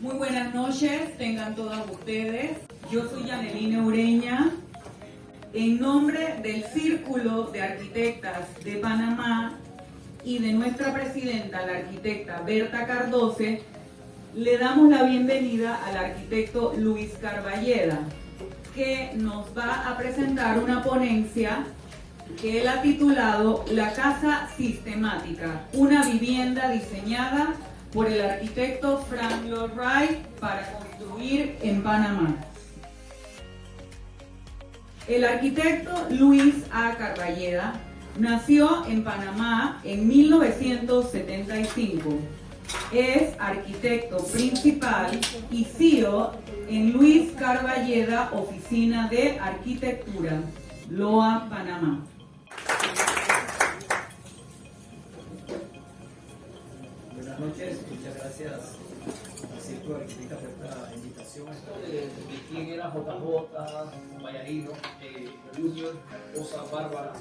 Muy buenas noches, tengan todas ustedes. Yo soy Yaneline Ureña. En nombre del Círculo de Arquitectas de Panamá y de nuestra presidenta, la arquitecta Berta Cardose, le damos la bienvenida al arquitecto Luis Carballeda, que nos va a presentar una ponencia que él ha titulado La Casa Sistemática, una vivienda diseñada por el arquitecto Frank Lloyd Wright para construir en Panamá. El arquitecto Luis A. Carballeda nació en Panamá en 1975. Es arquitecto principal y CEO en Luis Carballeda Oficina de Arquitectura, Loa, Panamá. Buenas noches, muchas gracias al Círculo de Arquitectas por esta invitación. Esto de quién era JJ, Vallarino, Junior, Rosa, Bárbara,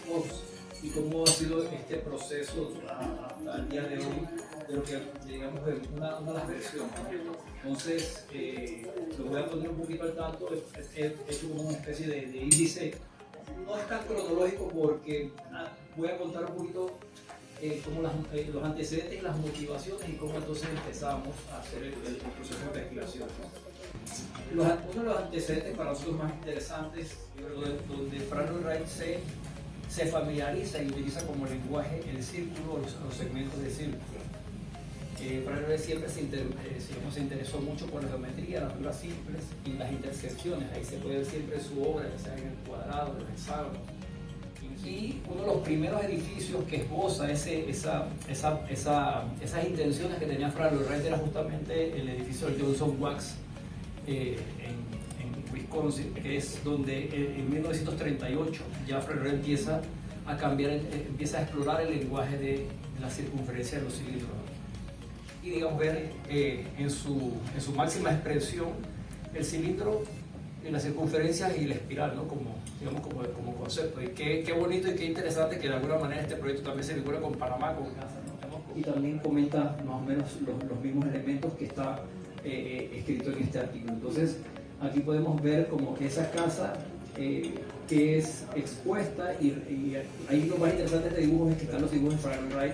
Oz, y cómo ha sido este proceso hasta el día de hoy, de lo que digamos es una de las versiones. Entonces, lo voy a poner un poquito al tanto, he hecho como una especie de índice. No es tan cronológico porque voy a contar un poquito como los antecedentes y las motivaciones y cómo entonces empezamos a hacer el proceso de investigación. Uno de los antecedentes para nosotros más interesantes, donde Frank Lloyd Wright se familiariza y utiliza como lenguaje el círculo, los segmentos del círculo. Frank Lloyd Wright siempre se interesó mucho por la geometría, las figuras simples y las intersecciones. Ahí se puede ver siempre su obra, ya sea en el cuadrado, en los hexágonos. Y uno de los primeros edificios que esboza esas intenciones que tenía Frank Lloyd Wright era justamente el edificio de Johnson Wax en Wisconsin, que es donde en 1938 ya Frank Lloyd Wright empieza a cambiar, empieza a explorar el lenguaje de la circunferencia de los cilindros y digamos ver en su máxima expresión el cilindro, la circunferencia y la espiral, ¿no? como concepto. Y qué bonito y qué interesante que de alguna manera este proyecto también se vincula con Panamá, con casa, ¿no? Y también comenta más o menos los mismos elementos que está escrito en este artículo. Entonces, aquí podemos ver como que esa casa que es expuesta y ahí lo más interesante de este dibujo es que están los dibujos de Frank Lloyd Wright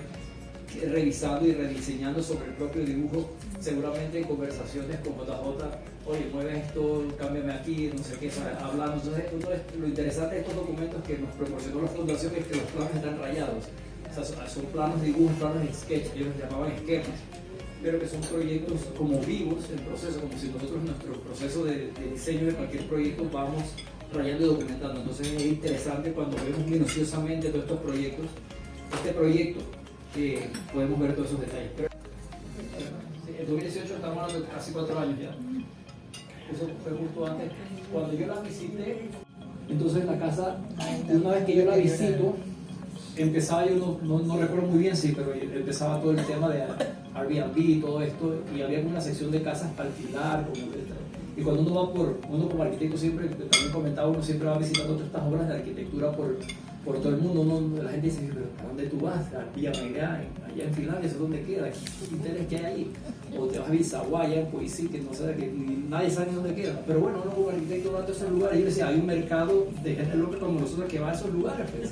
revisando y rediseñando sobre el propio dibujo, seguramente en conversaciones con JJ, oye, mueve esto, cámbiame aquí, no sé qué, hablando. Entonces, lo interesante de estos documentos que nos proporcionó la fundación es que los planos están rayados, o sea, son planos de dibujo, planos de sketch, ellos los llamaban esquemas, pero que son proyectos como vivos en proceso, como si nosotros en nuestro proceso de diseño de cualquier proyecto vamos rayando y documentando. Entonces es interesante cuando vemos minuciosamente todos estos proyectos, este proyecto, podemos ver todos esos detalles. Pero, en 2018 estamos hablando de casi 4 años ya. Eso fue justo antes. Cuando yo la visité, entonces la casa, una vez que yo la visito, empezaba, yo no recuerdo muy bien, sí, pero empezaba todo el tema de Airbnb y todo esto, y había una sección de casas para alquilar, y cuando uno como arquitecto siempre, también comentaba, uno siempre va visitando todas estas obras de arquitectura por todo el mundo, la gente dice, pero ¿a dónde tú vas? A Villa Mairá, allá en Finlandia, ¿eso dónde queda? ¿Qué interés que hay ahí? O te vas a Bizaguá, allá en Poisí, que no sé, que nadie sabe ni dónde queda. Pero bueno, uno como arquitecto va a esos lugares, yo decía, hay un mercado de gente loca como nosotros que va a esos lugares, pues.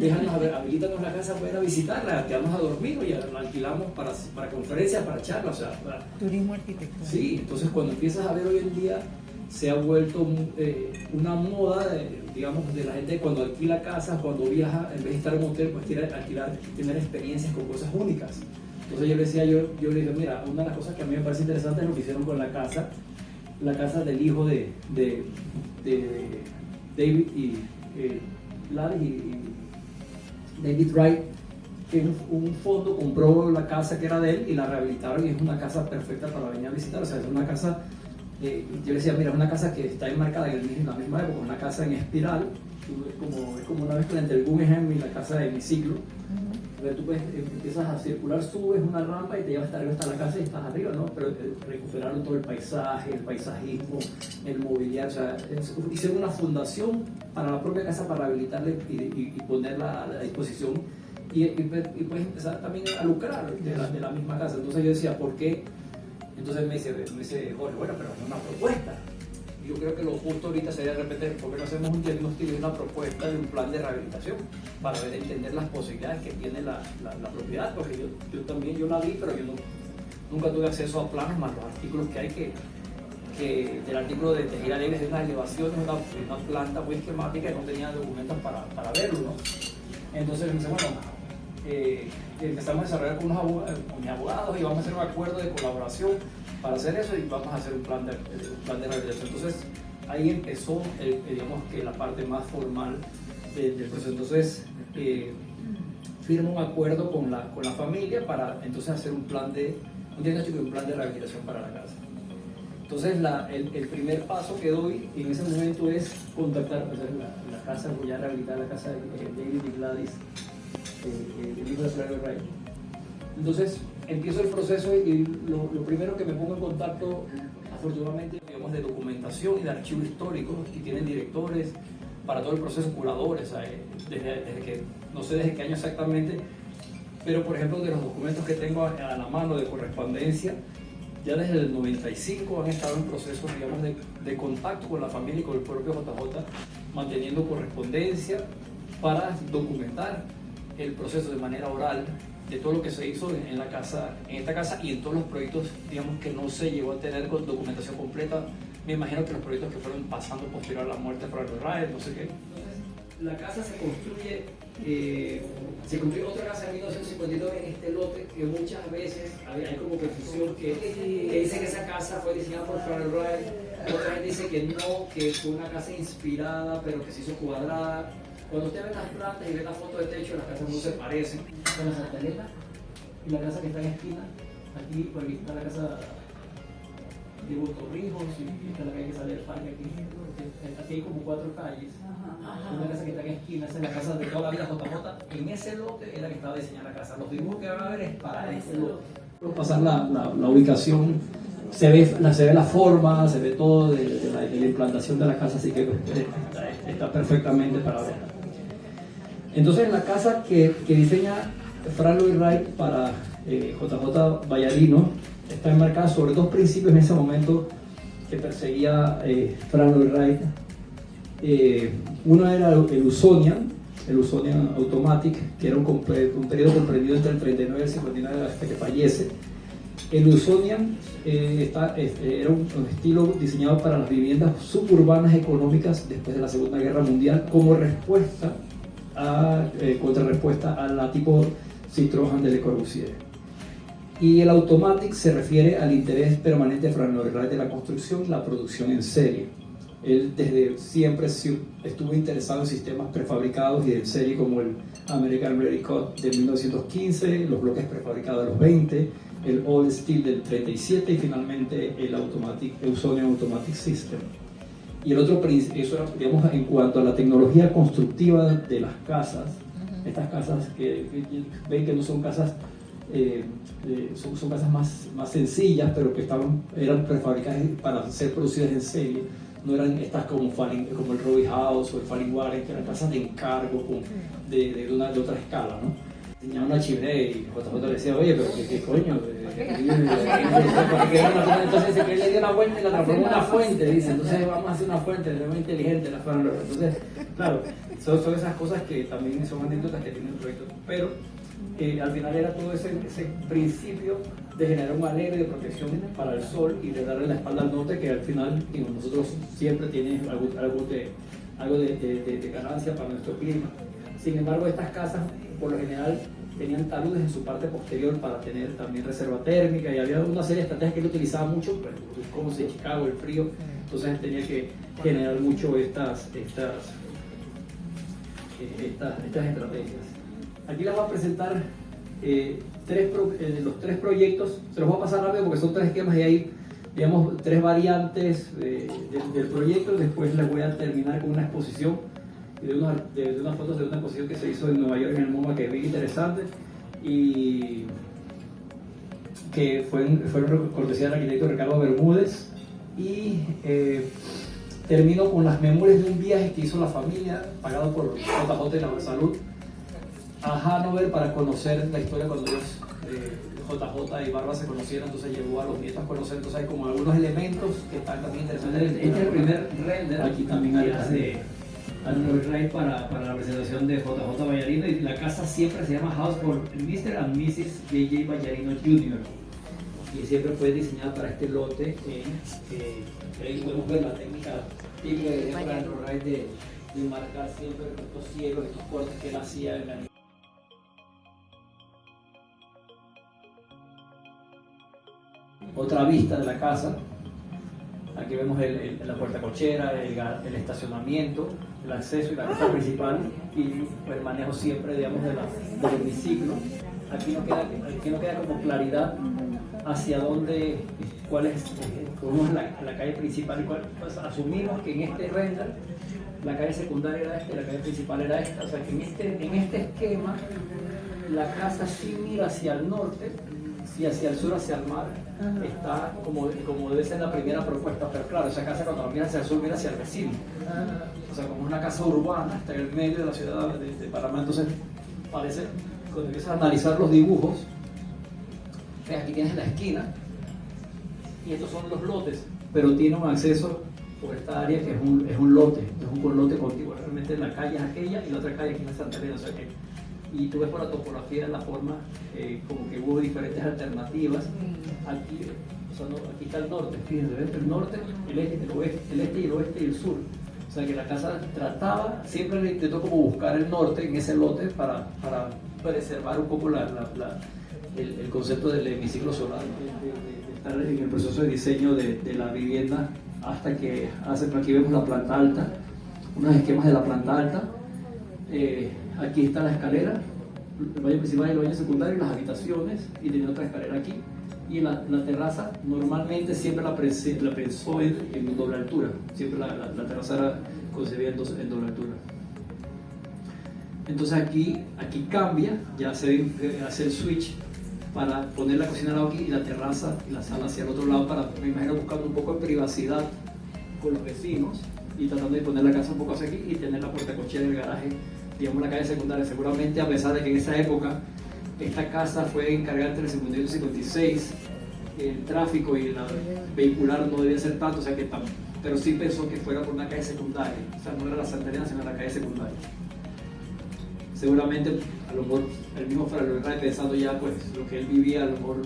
Déjanos, habilitanos la casa para ir a visitarla, quedamos a dormir y la alquilamos para conferencias, para charlas, o sea, turismo arquitectónico. Sí, entonces cuando empiezas a ver hoy en día, se ha vuelto una moda, digamos, de la gente cuando alquila casas, cuando viaja, en vez de estar en un hotel, pues quiere alquilar, tener experiencias con cosas únicas. Entonces yo le decía, yo le dije, mira, una de las cosas que a mí me parece interesante es lo que hicieron con la casa del hijo de David y Larry y David Wright, que un fondo compró la casa que era de él y la rehabilitaron y es una casa perfecta para venir a visitar. O sea, es una casa, yo le decía, mira, es una casa que está enmarcada en la misma época, una casa en espiral, es como una mezcla entre el Guggenheim y la casa de Hemiciclo. Tú puedes, empiezas a circular, subes una rampa y te llevas hasta la casa y estás arriba, ¿no? Pero recuperaron todo el paisaje, el paisajismo, el mobiliario, o sea, hicieron una fundación para la propia casa para rehabilitarla y ponerla a la disposición y puedes empezar también a lucrar de la misma casa. Entonces yo decía, ¿por qué Entonces me dice Jorge, bueno, pero es una propuesta. Yo creo que lo justo ahorita sería de repente, ¿por qué no hacemos un diagnóstico y una propuesta de un plan de rehabilitación para entender las posibilidades que tiene la propiedad? Porque yo la vi, pero yo nunca tuve acceso a planos más los artículos que hay que del artículo de Tejera Alegres de unas elevaciones, una planta muy esquemática y no tenía documentos para verlo, ¿no? Entonces me dice, bueno, empezamos a desarrollar con mis abogados y vamos a hacer un acuerdo de colaboración para hacer eso y vamos a hacer un plan de rehabilitación. Entonces ahí empezó, digamos que la parte más formal del proceso. Entonces firmo un acuerdo con la familia para entonces hacer un diagnóstico y un plan de rehabilitación para la casa. Entonces el primer paso que doy en ese momento es contactar la casa, voy a rehabilitar la casa de David y Gladys, el hijo de Frank Lloyd Wright. Entonces empiezo el proceso y lo primero que me pongo en contacto, afortunadamente, digamos, de documentación y de archivo histórico, y tienen directores para todo el proceso, curadores, desde que, no sé desde qué año exactamente, pero por ejemplo de los documentos que tengo a la mano de correspondencia, ya desde el 95 han estado en proceso, digamos, de contacto con la familia y con el propio JJ, manteniendo correspondencia para documentar el proceso de manera oral de todo lo que se hizo en esta casa y en todos los proyectos, digamos, que no se llegó a tener con documentación completa. Me imagino que los proyectos que fueron pasando posterior a la muerte de Frank Lloyd Wright, no sé qué. Entonces, la casa se construye otra casa en 1952 en este lote, que muchas veces hay como confusión que dice que esa casa fue diseñada por Frank Lloyd Wright, otra gente dice que no, que fue una casa inspirada pero que se hizo cuadrada. Cuando usted ve las plantas y ve la foto de techo, las casas no se parecen. Está la Santa Elena y la casa que está en esquina, aquí, por aquí está la casa de Torrijos y está la calle que sale del parque aquí. Aquí hay como 4 calles. Una casa que está en esquina, esa es la casa de toda la vida JJ. En ese lote era que estaba diseñada la casa. Los dibujos que van a ver es para ese lote. Puedo pasar la ubicación, se ve la forma, se ve todo de la implantación de la casa, así que está perfectamente para ver. Entonces la casa que diseña Frank Lloyd Wright para JJ Vallarino está enmarcada sobre 2 principios en ese momento que perseguía Frank Lloyd Wright. Uno era el Usonian Automatic, que era un periodo comprendido entre el 39 y el 59 hasta que fallece. El Usonian era un estilo diseñado para las viviendas suburbanas económicas después de la Segunda Guerra Mundial, como contrarrespuesta a la tipo Citroën de Le Corbusier. Y el Automatic se refiere al interés permanente de Frank Lloyd Wright de la construcción y la producción en serie. Él desde siempre estuvo interesado en sistemas prefabricados y en serie, como el American Ready Cut de 1915, los bloques prefabricados de los 20, el All Steel del 37 y finalmente el Usonian Automatic System. Y el otro, eso era, digamos, en cuanto a la tecnología constructiva de las casas. Estas casas que ven que no son casas, son casas más sencillas, pero que eran prefabricadas para ser producidas en serie. No eran estas como el Robbie House o el Falling Warren, que eran casas de encargo de otra escala, ¿no? Tenía una chimenea y JJ le decía, oye, pero ¿qué coño? Entonces dice que él le dio la vuelta y la transformó en una fuente, dice, entonces vamos a hacer una fuente, es muy inteligente la Frank Lloyd. Entonces, claro, son esas cosas que también son anécdotas que tiene el proyecto, pero al final era todo ese principio de generar un alero de protección para el sol y de darle la espalda al norte, que al final nosotros siempre tiene algo de ganancia para nuestro clima. Sin embargo, estas casas por lo general tenían taludes en su parte posterior para tener también reserva térmica, y había una serie de estrategias que él utilizaba mucho, como en Chicago, el frío, entonces tenía que generar mucho estas estrategias. Aquí les voy a presentar los 3 proyectos, se los voy a pasar rápido porque son 3 esquemas y hay, digamos, 3 variantes del proyecto. Después les voy a terminar con una exposición de unas fotos de una exposición que se hizo en Nueva York, en el MoMA, que es bien interesante y que fue cortesía del arquitecto Ricardo Bermúdez. Y termino con las memorias de un viaje que hizo la familia, pagado por JJ y la Salud, a Hannover, para conocer la historia cuando JJ y Barba se conocieran, entonces llevó a los nietos a conocer, entonces hay como algunos elementos que están también interesantes. Este es el primer render aquí también hay de Android Ray para la presentación de JJ Vallarino, y la casa siempre se llama House for Mr. and Mrs. J.J. Vallarino Jr. y siempre fue diseñada para este lote. Ahí podemos ver la técnica típica de Android Ray de marcar siempre estos cielos, estos cortes que él hacía en la... Otra vista de la casa. Aquí vemos la puerta cochera, el estacionamiento, el acceso y la casa principal, y el manejo siempre, digamos, del hemiciclo. Aquí no queda como claridad hacia dónde, cuál es, cómo es la calle principal y cuál. Pues asumimos que en este render la calle secundaria era esta y la calle principal era esta. O sea que en este esquema la casa sí mira hacia el norte y hacia el sur, hacia el mar. Está como debe ser la primera propuesta, pero claro, esa casa cuando mira hacia el sur mira hacia el vecino. O sea, como es una casa urbana, está en el medio de la ciudad de Panamá, entonces parece, cuando empiezas a analizar los dibujos, aquí tienes la esquina y estos son los lotes, pero tiene un acceso por esta área que es un lote, es un lote contiguo. Realmente la calle es aquella y la otra calle aquí en Santa Elena. O sea que, y tú ves por la topografía la forma, como que hubo diferentes alternativas. Aquí, o sea, aquí está el norte, fíjense, ¿ves? El norte, el este, el oeste, el este y el oeste y el sur. O sea que la casa trataba, siempre le intentó como buscar el norte en ese lote para preservar un poco el concepto del hemiciclo solar, de estar en el proceso de diseño de la vivienda, hasta que aquí vemos la planta alta, unos esquemas de la planta alta. Aquí está la escalera, el baño principal y el baño secundario, las habitaciones, y tiene otra escalera aquí. Y la terraza normalmente siempre la pensó en doble altura, siempre la terraza era concebida en doble altura. Entonces aquí cambia, ya se hace el switch para poner la cocina al lado aquí y la terraza y la sala hacia el otro lado, para, me imagino, buscando un poco de privacidad con los vecinos y tratando de poner la casa un poco hacia aquí y tener la puerta cochera del garaje, digamos, la calle secundaria. Seguramente, a pesar de que en esa época esta casa fue encargada entre el 51 y el 56, el tráfico y la vehicular no debía ser tanto, o sea que pero sí pensó que fuera por una calle secundaria, o sea, no era la Santa Elena, sino la calle secundaria. Seguramente, a lo mejor, el mismo Fray Ray, pensando ya pues lo que él vivía a lo mejor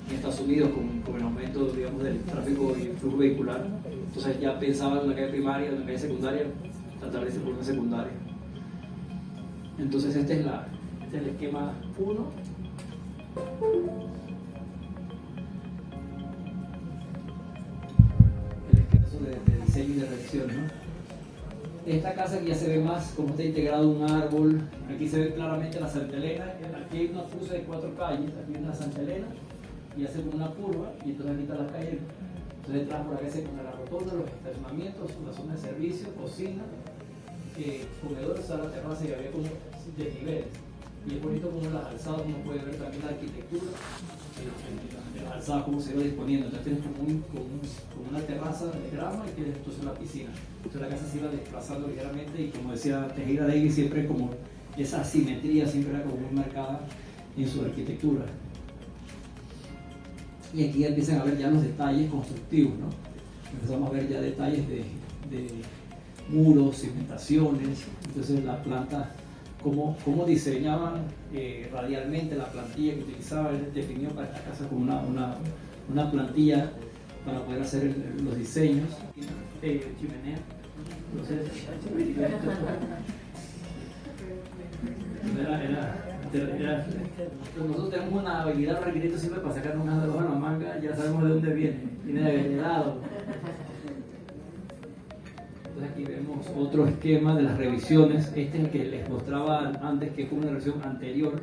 en Estados Unidos con el aumento, digamos, del tráfico y el flujo vehicular, entonces ya pensaba en una calle primaria, en una calle secundaria, tratar de irse por una secundaria. Entonces este es el esquema 1. El esquema de diseño y de revisión, ¿no? Esta casa que ya se ve más como está integrado un árbol. Aquí se ve claramente la Santa Elena. Aquí hay una cruce de 4 calles, aquí hay una Santa Elena y hace una curva, y entonces aquí está la calle. Entonces entras por acá con la rotonda, los estacionamientos, la zona de servicio, cocina, comedor, sala, terraza, y había como desniveles. Y es bonito como las alzadas, uno puede ver también la arquitectura, las alzadas, cómo se va disponiendo. Entonces tienes como una terraza de grama y tienes entonces una piscina. Entonces la casa se iba desplazando ligeramente, y como decía Tejera Davis, siempre como esa asimetría siempre era como muy marcada en su arquitectura. Y aquí ya empiezan a ver ya los detalles constructivos, ¿no? Empezamos a ver ya detalles de muros, cimentaciones. Entonces la planta, cómo diseñaban radialmente la plantilla que utilizaban. Él definió para esta casa como una plantilla para poder hacer los diseños. Chimenea. Nosotros tenemos una habilidad para arquitectos siempre para sacar unas de los a la manga, ya sabemos de dónde viene de venerado. Entonces aquí vemos otro esquema de las revisiones. Este es el que les mostraba antes, que fue una revisión anterior.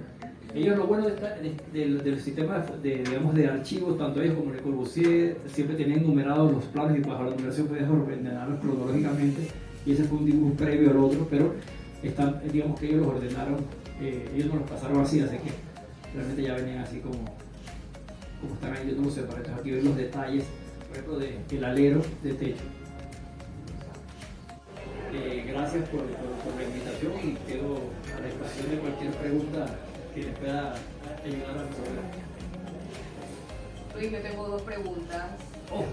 Ellos, lo bueno del sistema digamos, de archivos, tanto ellos como Le Corbusier, siempre tenían numerados los planos, y bajo la numeración podías ordenarlos cronológicamente, y ese fue un dibujo previo al otro, pero digamos que ellos los ordenaron, ellos no los pasaron así que realmente ya venían así como están ahí. Yo no los separé. Entonces aquí ven los detalles, por ejemplo, del alero de techo. Gracias por la invitación, y quedo a la disposición de cualquier pregunta que les pueda ayudar a resolver. Luis, yo tengo dos preguntas. Oh.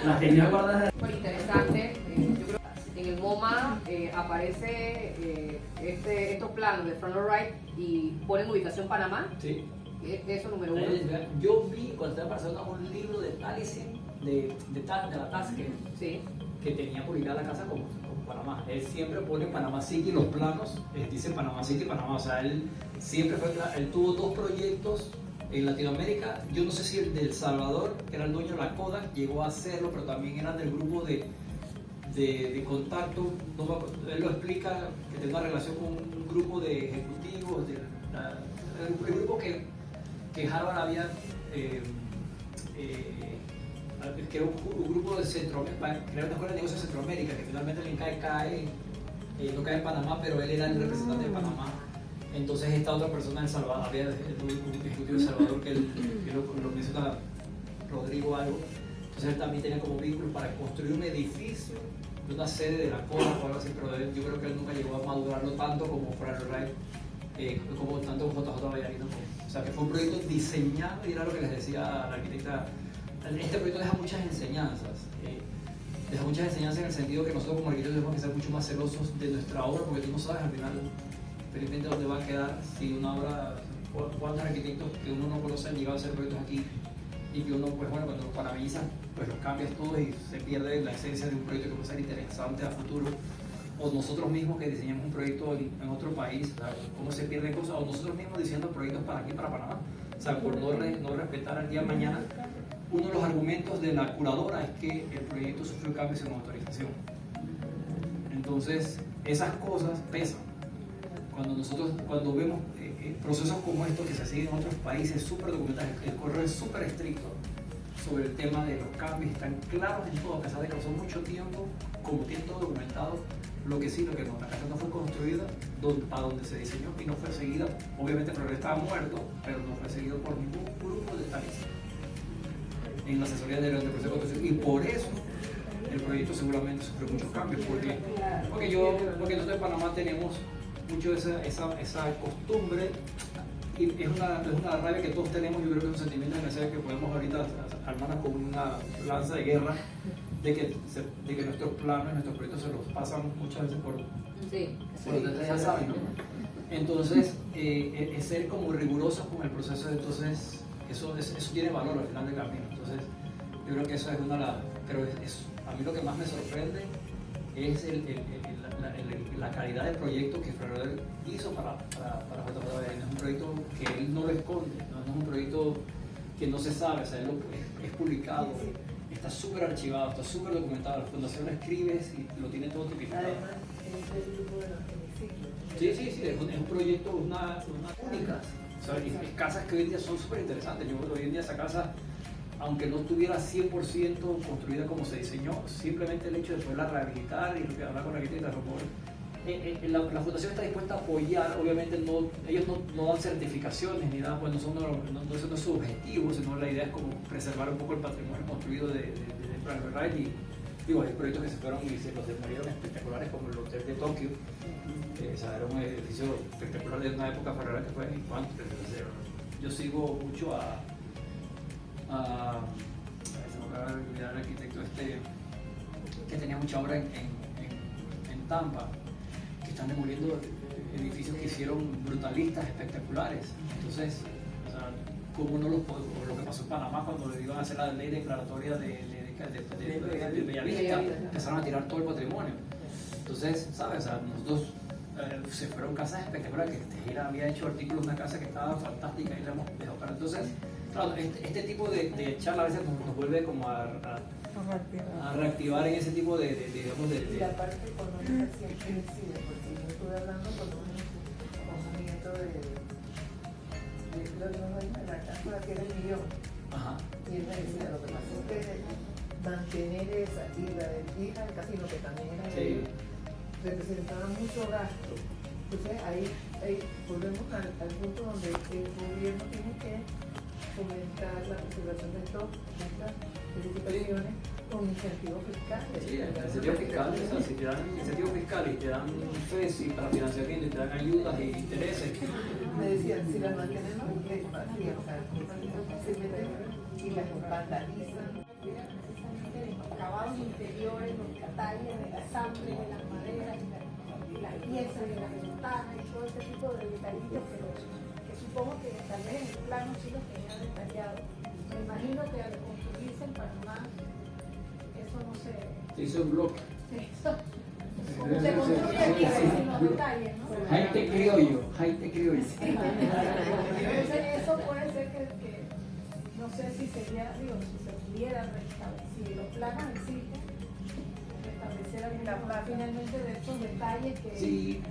Las tenía guardadas. Súper interesante. Yo creo que en el MoMA aparece estos planos de Front Right y ponen ubicación Panamá. Sí. Eso número uno. Yo vi cuando estaba en Barcelona un libro de Taliesin, de la Tasker, Sí. que tenía publicada la casa como Panamá. Él siempre pone Panamá City en los planos, dice Panamá City, Panamá. O sea, él siempre él tuvo dos proyectos en Latinoamérica. Yo no sé si el de El Salvador, que era el dueño de la Kodak, llegó a hacerlo, pero también era del grupo de contacto. Él lo explica que tiene una relación con un grupo de ejecutivos, el grupo que Harvard había que era un grupo de Centroamérica, crear una escuela de negocios de Centroamérica, que finalmente el INCAE no cae en Panamá, pero él era el representante de Panamá. Entonces esta otra persona en Salvador, había un ejecutivo de Salvador que lo menciona Rodrigo algo. Entonces él también tenía como vínculo para construir un edificio de una sede de la CODA o algo así, pero yo creo que él nunca llegó a madurarlo tanto como Frank Wright, como tanto como JJ Vallarino. O sea que fue un proyecto diseñado, y era lo que les decía la arquitecta. Este proyecto deja muchas enseñanzas. Deja muchas enseñanzas en el sentido que nosotros como arquitectos tenemos que ser mucho más celosos de nuestra obra, porque tú no sabes al final felizmente dónde va a quedar si una obra, cuántos arquitectos que uno no conoce han llegado a hacer proyectos aquí y que uno, pues bueno, cuando los parabellizas, pues los cambias todos y se pierde la esencia de un proyecto que puede ser interesante a futuro. O nosotros mismos que diseñamos un proyecto en otro país, ¿sabes? Cómo se pierden cosas, o nosotros mismos diseñando proyectos para aquí, para Panamá, o sea, por no respetar el día de mañana. Uno de los argumentos de la curadora es que el proyecto sufrió cambios en autorización. Entonces, esas cosas pesan. Cuando vemos procesos como estos que se siguen en otros países súper documentados, el correo es súper estricto sobre el tema de los cambios, están claros en todo, a pesar de que pasó mucho tiempo, como tiene todo documentado, lo que sí, lo que no. La casa no fue construida para donde se diseñó y no fue seguida. Obviamente Florero estaba muerto, pero no fue seguido por ningún grupo de tales en la asesoría del proceso de construcción, y por eso el proyecto seguramente sufrió muchos cambios, porque nosotros en Panamá tenemos mucho esa costumbre, y es una rabia que todos tenemos. Yo creo que es un sentimiento de que podemos ahorita armarnos con una lanza de guerra de que nuestros planos, nuestros proyectos se los pasan muchas veces por ustedes ya saben, ¿no? Entonces, es ser como rigurosos con el proceso. Entonces eso tiene valor al final del camino. Entonces, yo creo que eso es a mí lo que más me sorprende es la calidad del proyecto que Ferrer hizo para JJ Vallarino. Es un proyecto que él no lo esconde, no es un proyecto que no se sabe, o sea, es publicado, está súper archivado, está súper documentado. La fundación lo escribes y lo tiene todo tipificado. Además, es el grupo de los hemiciclos. Sí, es un proyecto, una única. O sea, y casas que hoy en día son súper interesantes. Yo creo que hoy en día esa casa, aunque no estuviera 100% construida como se diseñó, simplemente el hecho de poderla rehabilitar y lo que habla con la arquitecta, la fundación está dispuesta a apoyar. Obviamente ellos no dan certificaciones ni nada, pues no es su objetivo, sino la idea es como preservar un poco el patrimonio construido de Frank Wright. Y digo, hay proyectos que se fueron y se los demolieron espectaculares, como el hotel de Tokio. Era un edificio espectacular de una época Ferrera que fue en cuanto. Yo sigo mucho se me acaba de olvidar el arquitecto que tenía mucha obra en Tampa, que están demoliendo edificios que hicieron brutalistas espectaculares. Entonces, o sea, ¿cómo no lo que pasó en Panamá cuando iban a hacer la ley declaratoria de Bellavista? Empezaron a tirar todo el patrimonio. Entonces, ¿sabes? O sea, nosotros se fueron casas espectaculares, que Tejera había hecho artículos de una casa que estaba fantástica y la hemos dejado para. Entonces, claro, este tipo de charla a veces nos vuelve como a reactivar en ese tipo digamos, Y la parte económica siempre incide, porque yo estuve hablando con un nieto de los dueños de la casa que era el millón. Ajá. Y él me decía, lo que pasa es que mantener esa y la del hija del casino, que también era Sí. representaba mucho gasto. Entonces ahí volvemos al punto donde el gobierno tiene que fomentar la preservación de estas edificaciones con incentivos fiscales. Sí, incentivos fiscales, o sea, si te dan incentivos fiscales y te dan FESI para financiamiento y te dan ayudas e intereses. Me decían, si las mantenemos, es fácil, o sea, las vandalizan. Precisamente de los acabados interiores, los detalles de la sangre, de las maderas, de las piezas, de las ventanas y todo ese tipo de detallitos que supongo que tal vez en el plano sí los tenía detallado. Me imagino que al construirse en Panamá, eso no se... Se hizo un bloque. Se construye aquí en los detalles, ¿no? Jaite criollo. Entonces eso puede ser que no sé si sería, digo, si se pudiera restablecer, si los planos existen, restablecer alguna finalmente de estos detalles que... Sí,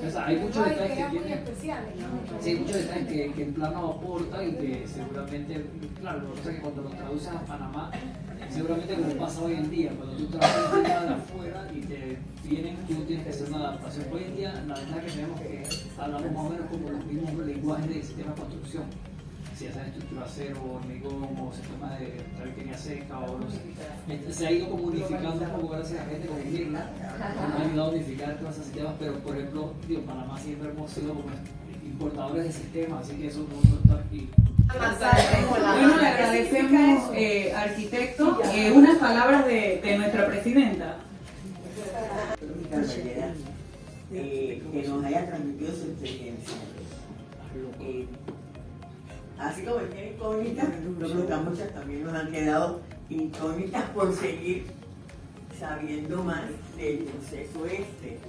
o sea, hay muchos detalles que muy tienen... especiales, ¿no? Sí, hay muchos detalles que el plano aporta y que seguramente, claro, lo que pasa es que cuando lo traduces a Panamá, seguramente como pasa hoy en día, cuando tú traduces un tema de afuera y te vienen, tú tienes que hacer una adaptación. Hoy en día, la verdad que tenemos que hablamos más o menos como los mismos lenguajes del sistema de construcción. Si hacen estructura acero, hormigón o sistemas de tabiquería seca o no sé. Se ha ido como unificando un poco gracias a gente como Mirna, nos ha ayudado a unificar todos esos sistemas, pero por ejemplo, digo, Panamá siempre hemos sido como importadores de sistemas, así que eso no está aquí. Bueno, le agradecemos, arquitecto, unas palabras de nuestra presidenta. Que nos haya transmitido su experiencia. Así como tiene incógnitas, yo creo que a muchas también nos han quedado incógnitas por seguir sabiendo más del proceso este.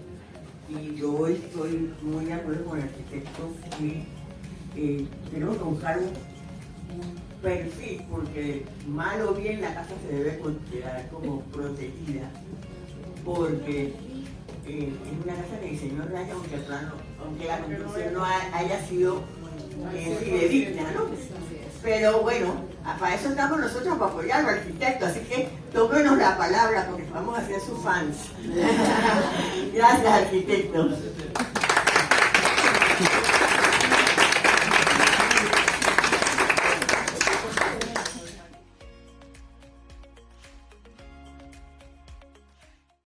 Y yo estoy muy de acuerdo con el arquitecto que tenemos que buscar un perfil, porque mal o bien la casa se debe considerar como protegida, porque es una casa que diseñó Raya, aunque la construcción no haya sido fidedigna, ¿no? Pero bueno, para eso estamos nosotros, para apoyar al arquitecto, así que tómenos la palabra porque vamos a ser sus fans. Gracias, arquitecto.